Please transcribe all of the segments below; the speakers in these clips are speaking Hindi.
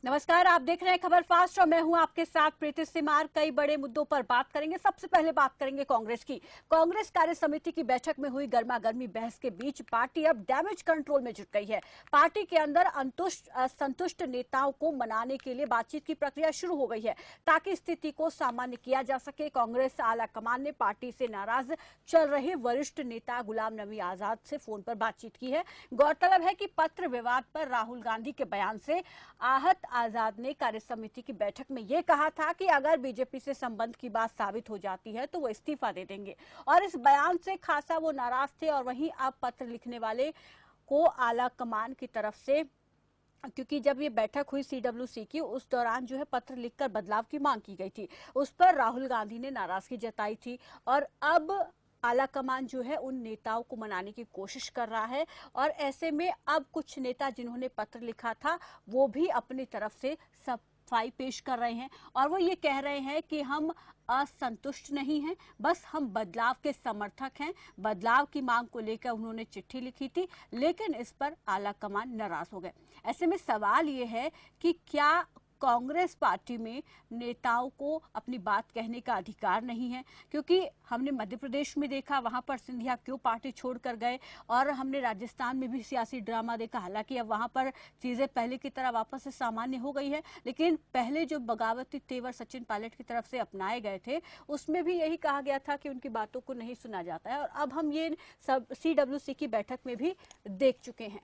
नमस्कार, आप देख रहे हैं खबर फास्ट और मैं हूं आपके साथ प्रीति सिमार। कई बड़े मुद्दों पर बात करेंगे। सबसे पहले बात करेंगे कांग्रेस की। कांग्रेस कार्य समिति की बैठक में हुई गर्मा गर्मी बहस के बीच पार्टी अब डैमेज कंट्रोल में जुट गई है। पार्टी के अंदर असंतुष्ट नेताओं को मनाने के लिए बातचीत की प्रक्रिया शुरू हो गई है ताकि स्थिति को सामान्य किया जा सके। कांग्रेस आलाकमान ने पार्टी से नाराज चल रहे वरिष्ठ नेता गुलाम नबी आजाद से फोन पर बातचीत की है। गौरतलब है कि पत्र विवाद पर राहुल गांधी के बयान से आहत आजाद ने कार्य समिति की बैठक में यह कहा था कि अगर बीजेपी से संबंध की बात साबित हो जाती है तो वो इस्तीफा दे देंगे और इस बयान से खासा वो नाराज थे। और वहीं अब पत्र लिखने वाले को आला कमान की तरफ से, क्योंकि जब ये बैठक हुई सीडब्ल्यूसी की, उस दौरान जो है पत्र लिखकर बदलाव की मांग की गई थी, उस पर राहुल गांधी ने नाराजगी जताई थी। और अब आलाकमान जो है उन नेताओं को मनाने की कोशिश कर रहा है और ऐसे में अब कुछ नेता जिन्होंने पत्र लिखा था वो भी अपनी तरफ से सफाई पेश कर रहे हैं और वो ये कह रहे हैं कि हम असंतुष्ट नहीं हैं, बस हम बदलाव के समर्थक हैं। बदलाव की मांग को लेकर उन्होंने चिट्ठी लिखी थी, लेकिन इस पर आलाकमान नाराज हो गए। ऐसे में सवाल ये है कि क्या कांग्रेस पार्टी में नेताओं को अपनी बात कहने का अधिकार नहीं है? क्योंकि हमने मध्य प्रदेश में देखा, वहां पर सिंधिया क्यों पार्टी छोड़कर गए, और हमने राजस्थान में भी सियासी ड्रामा देखा। हालांकि अब वहां पर चीजें पहले की तरह वापस से सामान्य हो गई है, लेकिन पहले जो बगावती तेवर सचिन पायलट की तरफ से अपनाए गए थे उसमें भी यही कहा गया था कि उनकी बातों को नहीं सुना जाता है। और अब हम ये सब सीडब्ल्यूसी की बैठक में भी देख चुके हैं।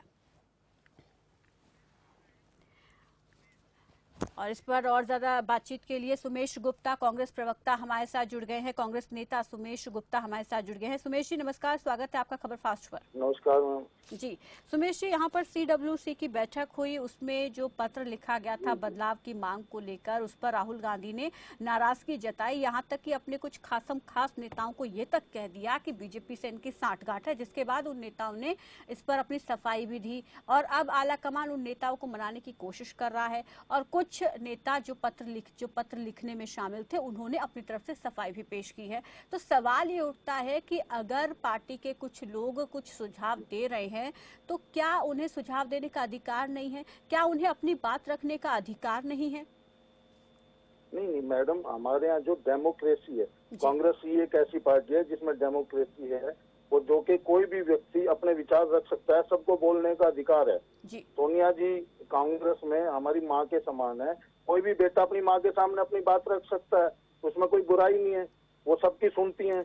और इस पर और ज्यादा बातचीत के लिए सुमेश गुप्ता, कांग्रेस प्रवक्ता, हमारे साथ जुड़ गए हैं। कांग्रेस नेता सुमेश गुप्ता हमारे साथ जुड़ गए हैं। सुमेश जी नमस्कार, स्वागत है आपका खबर फास्ट पर। नमस्कार मैम जी सुमेश जी, यहाँ पर सीडब्ल्यूसी की बैठक हुई, उसमें जो पत्र लिखा गया था बदलाव की मांग को लेकर, उस पर राहुल गांधी ने नाराजगी जताई। यहाँ तक कि अपने कुछ खास नेताओं को ये तक कह दिया कि बीजेपी से इनकी सांठगांठ है, जिसके बाद उन नेताओं ने इस पर अपनी सफाई भी दी। और अब आलाकमान उन नेताओं को मनाने की कोशिश कर रहा है और कुछ नेता जो पत्र लिखने में शामिल थे उन्होंने अपनी तरफ से सफाई भी पेश की है। तो सवाल ये उठता है कि अगर पार्टी के कुछ लोग कुछ सुझाव दे रहे हैं तो क्या उन्हें सुझाव देने का अधिकार नहीं है? क्या उन्हें अपनी बात रखने का अधिकार नहीं है? नहीं मैडम, हमारे यहाँ जो डेमोक्रेसी है, कांग्रेस ही एक ऐसी पार्टी है जिसमें डेमोक्रेसी है, वो जो कि कोई भी व्यक्ति अपने विचार रख सकता है, सबको बोलने का अधिकार है। सोनिया जी कांग्रेस में हमारी माँ के समान है। कोई भी बेटा अपनी माँ के सामने अपनी बात रख सकता है, उसमें कोई बुराई नहीं है, वो सबकी सुनती हैं।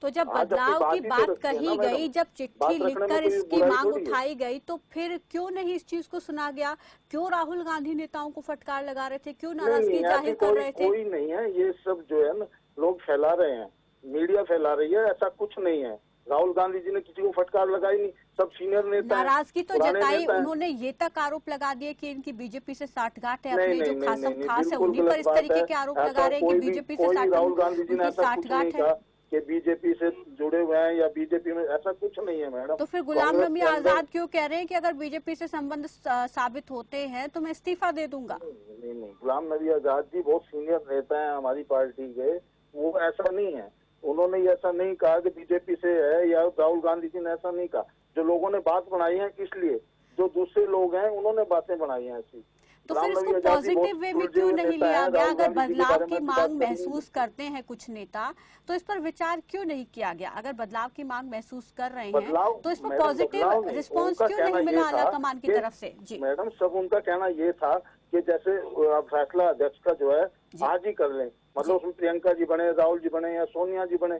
तो जब बदलाव की बात कही गई, जब चिट्ठी लिखकर इसकी मांग उठाई गई, तो फिर क्यों नहीं इस चीज को सुना गया? क्यों राहुल गांधी नेताओं को फटकार लगा रहे थे? क्यों नाराजगी जाहिर कर रहे थे? कोई नहीं है, ये सब जो है ना लोग फैला रहे हैं, मीडिया फैला रही है, ऐसा कुछ नहीं है। राहुल गांधी जी ने किसी को फटकार लगाई नहीं, सब सीनियर नेता हैं। नाराजगी तो जताई, उन्होंने ये तक आरोप लगा दिए कि इनकी बीजेपी से सांठगांठ है, अपने जो खास है उन्हीं पर इस तरीके के आरोप लगा रहे हैं कि बीजेपी से राहुल गांधी जी ने सांठगांठ है कि बीजेपी से जुड़े हुए हैं या बीजेपी में, ऐसा कुछ नहीं है मैडम। तो फिर गुलाम नबी आजाद क्यों कह रहे हैं कि अगर बीजेपी से संबंध साबित होते हैं तो मैं इस्तीफा दे दूंगा? नहीं, गुलाम नबी आजाद जी बहुत सीनियर नेता हैं हमारी पार्टी के, वो ऐसा नहीं है। उन्होंने ऐसा नहीं कहा कि बीजेपी से है, या राहुल गांधी जी ने ऐसा नहीं कहा। जो लोगों ने बात बनाई है, इसलिए जो दूसरे लोग हैं उन्होंने बातें बनाई हैं ऐसी। तो फिर इसको पॉजिटिव वे में क्यों नहीं लिया गया? अगर बदलाव की मांग महसूस करते हैं कुछ नेता, तो इस पर विचार क्यों नहीं किया गया? अगर बदलाव की मांग महसूस कर रहे हैं तो इस पर पॉजिटिव रिस्पांस क्यों नहीं मिला आलाकमान की तरफ से? जी मैडम, सब उनका कहना ये था कि जैसे फैसला अध्यक्ष का जो है आज ही कर लें, मतलब उसमें प्रियंका जी बने, राहुल जी बने या सोनिया जी बने।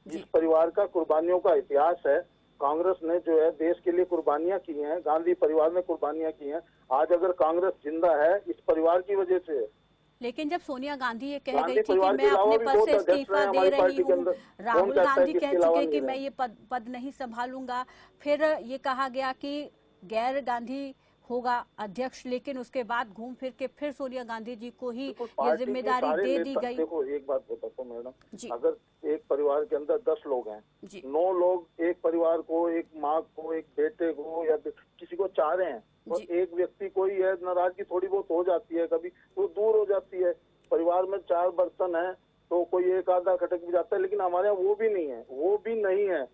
जिस परिवार का कुर्बानियों का इतिहास है, कांग्रेस ने जो है देश के लिए कुर्बानियां की हैं, गांधी परिवार ने कुर्बानियां की हैं। आज अगर कांग्रेस जिंदा है, इस परिवार की वजह से है। लेकिन जब सोनिया गांधी ये कह गई थी कि मैं अपने पद से इस्तीफा दे रही हूँ, राहुल गांधी कह चुके कि मैं ये पद नहीं संभालूंगा, फिर ये कहा गया कि गैर गांधी होगा अध्यक्ष, लेकिन उसके बाद घूम फिर के फिर सोनिया गांधी जी को ही ये जिम्मेदारी दे दी गई। देखो एक बात बताता हूँ मैडम, अगर एक परिवार के अंदर 10 लोग हैं, 9 लोग एक परिवार को, एक माँ को, एक बेटे को या किसी को चाह रहे हैं, और एक व्यक्ति कोई है, नाराजगी थोड़ी बहुत हो जाती है, कभी वो दूर हो जाती है। परिवार में 4 बर्तन है तो कोई एक आधा खटक भी जाता है, लेकिन हमारे यहाँ वो भी नहीं है, वो भी नहीं है।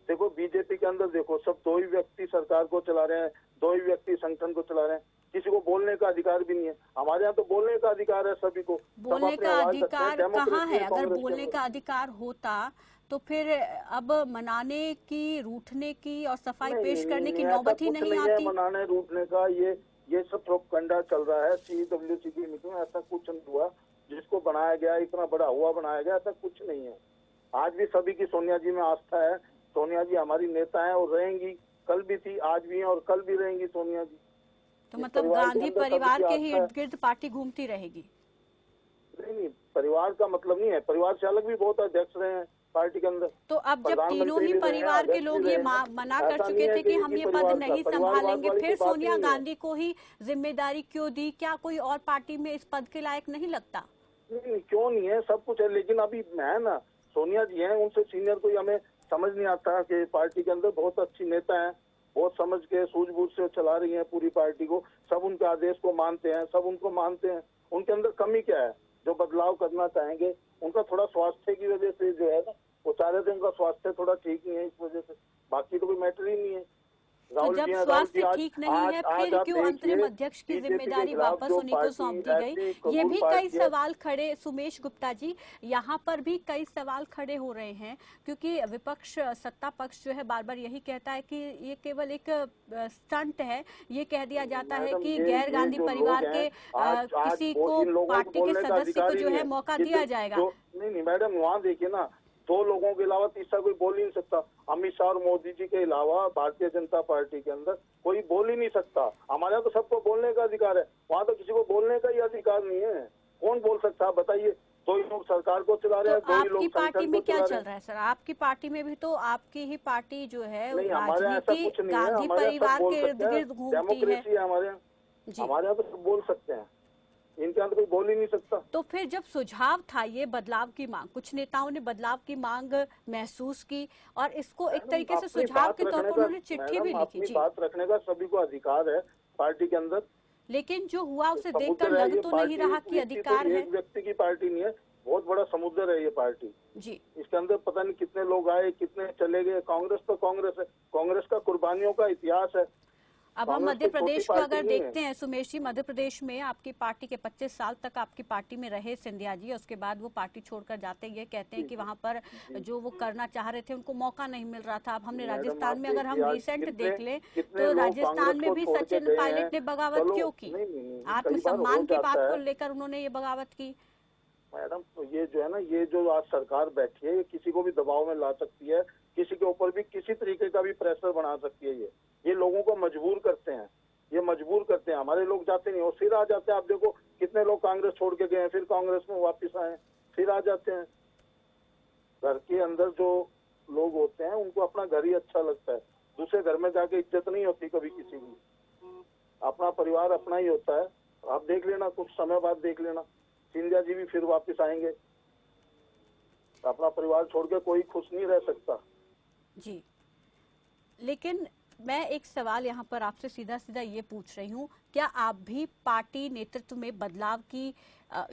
देखो बीजेपी के अंदर देखो, सब 2 ही व्यक्ति सरकार को चला रहे हैं, दो ही व्यक्ति संगठन को चला रहे हैं, किसी को बोलने का अधिकार भी नहीं है। हमारे यहाँ तो बोलने का अधिकार है सभी को, सब बोलने अपनी का आवाज रखते हैं, अधिकार कहाँ डेमोक्रेसी है? है अगर कांग्रेस के बोलने अंदर। का अधिकार होता तो फिर अब मनाने की, रूठने की और सफाई नहीं पेश नहीं करने की नहीं, ऐसा नौबत ही कुछ नहीं नहीं है आती। मनाने रूठने का। ये सब प्रोपगंडा चल रहा है CWC की मीटिंग में, ऐसा कुछ नहीं हुआ जिसको बनाया गया, इतना बड़ा हुआ बनाया गया, ऐसा कुछ नहीं है। आज भी सभी की सोनिया जी में आस्था है। सोनिया जी हमारी नेता है और रहेंगी, कल भी थी, आज भी है और कल भी रहेंगी सोनिया जी। तो इस मतलब परिवार के गांधी अंदर परिवार सबकी के ही आस्था है। इर्द गिर्द पार्टी घूमती रहेगी? नहीं नहीं, परिवार का मतलब नहीं है, परिवार से अलग भी बहुत अध्यक्ष रहे हैं पार्टी के अंदर, तो अब जब तीनों प्रधानमंत्री ही भी रहे हैं, परिवार के अध्यक्ष भी लोग ये रहे हैं। मना कर ऐसा नहीं चुके है थे कि कि एक हम ही ये पद परिवार का, नहीं परिवारवाद संभालेंगे, वाली फिर कोई बात ही सोनिया नहीं है। गांधी को ही जिम्मेदारी क्यों दी? क्या कोई और पार्टी में इस पद के लायक नहीं लगता? नहीं नहीं, क्यों नहीं है, सब कुछ है, लेकिन अभी है ना, सोनिया जी हैं, उनसे सीनियर कोई हमें समझ नहीं आता कि पार्टी के अंदर बहुत अच्छी नेता हैं, बहुत समझ के सूझबूझ से चला रही हैं पूरी पार्टी को, सब उनके आदेश को मानते हैं, सब उनको मानते हैं। उनके अंदर कमी क्या है? जो बदलाव करना चाहेंगे, उनका थोड़ा स्वास्थ्य की वजह से जो है ना, वो चाह रहे थे, उनका स्वास्थ्य थोड़ा ठीक नहीं है इस वजह से, बाकी तो कोई मैटर ही नहीं है। तो राहुल जब जी हैं, राहुल जी स्वास्थ्य आज ठीक नहीं आज है आज फिर आप क्यों अंतरिम देखिए, अध्यक्ष की बीजेपी के जिम्मेदारी खिलाफ वापस जो उन्हीं को सौंप दी गई? ऐसी ये कबूल भी कई पार्टी है। सवाल खड़े, सुमेश गुप्ता जी, यहाँ पर भी कई सवाल खड़े हो रहे हैं, क्योंकि विपक्ष, सत्ता पक्ष जो है बार बार यही कहता है कि ये केवल एक स्टंट है। ये कह दिया जाता है मैडम, कि ये गैर गांधी जो लोग परिवार हैं, के आज आज किसी वो को, इन लोगों को पार्टी के बोलने का सदस्य अधिकार को ही जो नहीं है है। मौका ये दिया जो जाएगा। जो नहीं नहीं मैडम, वहाँ देखिए ना, दो लोगों के अलावा तीसरा कोई बोल ही नहीं सकता। अमित शाह और मोदी जी के अलावा भारतीय जनता पार्टी के अंदर कोई बोल ही नहीं सकता। हमारे यहाँ तो सबको बोलने का अधिकार है, वहाँ तो किसी को बोलने का ही अधिकार नहीं है। कौन बोल सकता है बताइए? दो ही लोग सरकार को चला रहे तो हैं, दो ही आपकी लोग पार्टी संगठन में को क्या चला चल रहे हैं। रहा है सर? आपकी पार्टी में भी तो आपकी ही पार्टी जो है नहीं, हमारे यहाँ ऐसा राजनीति कुछ नहीं है, गांधी हमारे यहाँ सब परिवार बोल के इर्द सकते हैं, गिर्द घूमती है। डेमोक्रेसी है हमारे यहाँ। जी। हमारे यहाँ तो सब बोल सकते हैं, इनके यहाँ तो कोई बोल ही नहीं सकता। तो फिर जब सुझाव था ये बदलाव की मांग, कुछ नेताओं ने बदलाव की मांग महसूस की और इसको एक तरीके से अपनी सुझाव बात के तौर रखने पर का, उन्होंने चिट्ठी भी मैडम, लिखी। अपनी जी, बात रखने का सभी को अधिकार है पार्टी के अंदर। लेकिन जो हुआ उसे देखकर समुद्र है लग ये तो पार्टी, नहीं रहा एक कि व्यक्ति अधिकार तो है। एक व्यक्ति की पार्टी नहीं है, बहुत बड़ा समुद्र है ये पार्टी। जी, इसके अंदर पता नहीं कितने लोग आए, कितने चले गए। कांग्रेस तो कांग्रेस है, कांग्रेस का कुर्बानियों का इतिहास है। अब हम कांग्रेस मध्य कोई छोटी प्रदेश को पार्टी अगर नहीं है। देखते हैं सुमेश जी, मध्य प्रदेश में आपकी पार्टी के 25 साल तक आपकी पार्टी में रहे सिंधिया जी, उसके बाद वो पार्टी छोड़कर जाते, ये कहते हैं कि वहां पर जो वो करना चाह रहे थे उनको मौका नहीं मिल रहा था। अब हमने मैडम, राजस्थान आप में अगर हम देखिए आज रिसेंट देख लें कितने तो लोग राजस्थान कांग्रेस में को भी छोड़ के सचिन गए पायलट हैं। ने बगावत चलो, क्यों की? नहीं नहीं नहीं, कई बार हो आत्मसम्मान की बात जाता को है लेकर उन्होंने ये बगावत की। मैडम। तो ये जो है ना, ये जो आज सरकार बैठी है, ये किसी को भी दबाव में ला सकती है, किसी के ऊपर भी किसी तरीके का भी प्रेशर बना सकती है। ये लोगों को मजबूर करते हैं, ये मजबूर करते हैं। हमारे लोग जाते नहीं और फिर आ जाते हैं। आप देखो कितने लोग कांग्रेस छोड़ के गए हैं, फिर कांग्रेस में वापस आए, फिर आ जाते हैं। घर के अंदर जो लोग होते हैं उनको अपना घर ही अच्छा लगता है, दूसरे घर में जाके इज्जत नहीं होती कभी किसी की। अपना परिवार अपना ही होता है। आप देख लेना, कुछ समय बाद देख लेना, सिंधिया जी भी फिर वापस आएंगे। अपना परिवार छोड़ के कोई खुश नहीं रह सकता। जी, लेकिन मैं एक सवाल यहाँ पर आपसे सीधा सीधा ये पूछ रही हूँ, क्या आप भी पार्टी नेतृत्व में बदलाव की,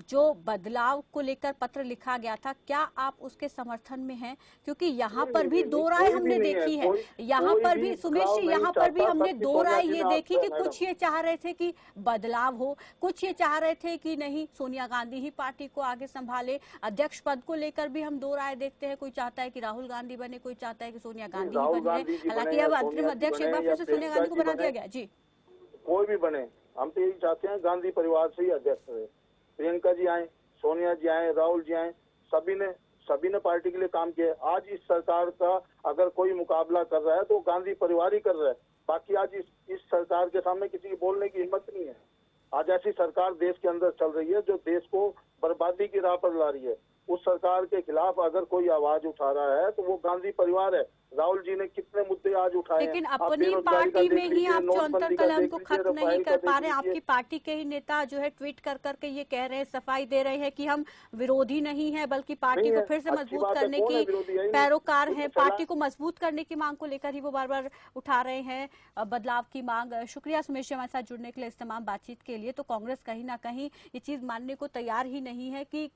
जो बदलाव को लेकर पत्र लिखा गया था, क्या आप उसके समर्थन में हैं? क्योंकि यहाँ पर भी दो राय हमने देखी है, यहाँ पर भी सुमेश जी, यहाँ पर भी हमने दो राय ये देखी कि कुछ ये चाह रहे थे कि बदलाव हो, कुछ ये चाह रहे थे कि नहीं सोनिया गांधी ही पार्टी को आगे संभाले। अध्यक्ष पद को लेकर भी हम दो राय देखते हैं, कोई चाहता है कि राहुल गांधी बने, कोई चाहता है कि सोनिया गांधी ही बने। हालांकि अब अंतरिम अध्यक्ष एक बार फिर से सोनिया गांधी को बना दिया गया। जी, कोई भी बने, हम तो यही चाहते हैं गांधी परिवार से ही अध्यक्ष रहे। प्रियंका जी आए, सोनिया जी आए, राहुल जी आए, सभी ने पार्टी के लिए काम किया है। आज इस सरकार का अगर कोई मुकाबला कर रहा है तो गांधी परिवार ही कर रहा है। बाकी आज इस सरकार के सामने किसी की बोलने की हिम्मत नहीं है। आज ऐसी सरकार देश के अंदर चल रही है जो देश को बर्बादी की राह पर ला रही है। उस सरकार के खिलाफ अगर कोई आवाज उठा रहा है तो वो गांधी परिवार है। राहुल जी ने कितने मुद्दे आज उठाए, लेकिन अपनी पार्टी में ही आप जो अंतर्कलह को खत्म नहीं कर पा रहे हैं। आपकी पार्टी के ही नेता जो है ट्वीट कर करके ये कह रहे हैं, सफाई दे रहे हैं कि हम विरोधी नहीं है बल्कि पार्टी को फिर से मजबूत करने की पैरोकार हैं, पार्टी को मजबूत करने की मांग को लेकर ही वो बार बार उठा रहे हैं बदलाव की मांग। शुक्रिया सुमेश जी हमारे साथ जुड़ने के लिए, इस तमाम बातचीत के लिए। तो कांग्रेस कहीं ना कहीं ये चीज मानने को तैयार ही नहीं है कि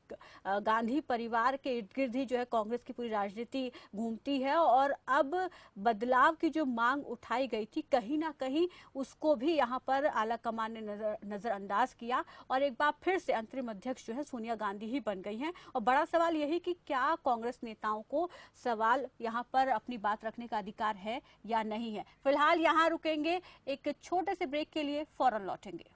गांधी परिवार के इर्द गिर्द ही जो है कांग्रेस की पूरी राजनीति घूमती है और अब बदलाव की जो मांग उठाई गई थी कहीं ना कहीं उसको भी यहाँ पर आला कमान ने नजरअंदाज किया और एक बार फिर से अंतरिम अध्यक्ष जो है सोनिया गांधी ही बन गई हैं। और बड़ा सवाल यही कि क्या कांग्रेस नेताओं को सवाल यहाँ पर अपनी बात रखने का अधिकार है या नहीं है। फिलहाल यहाँ रुकेंगे, एक छोटे से ब्रेक के लिए फौरन लौटेंगे।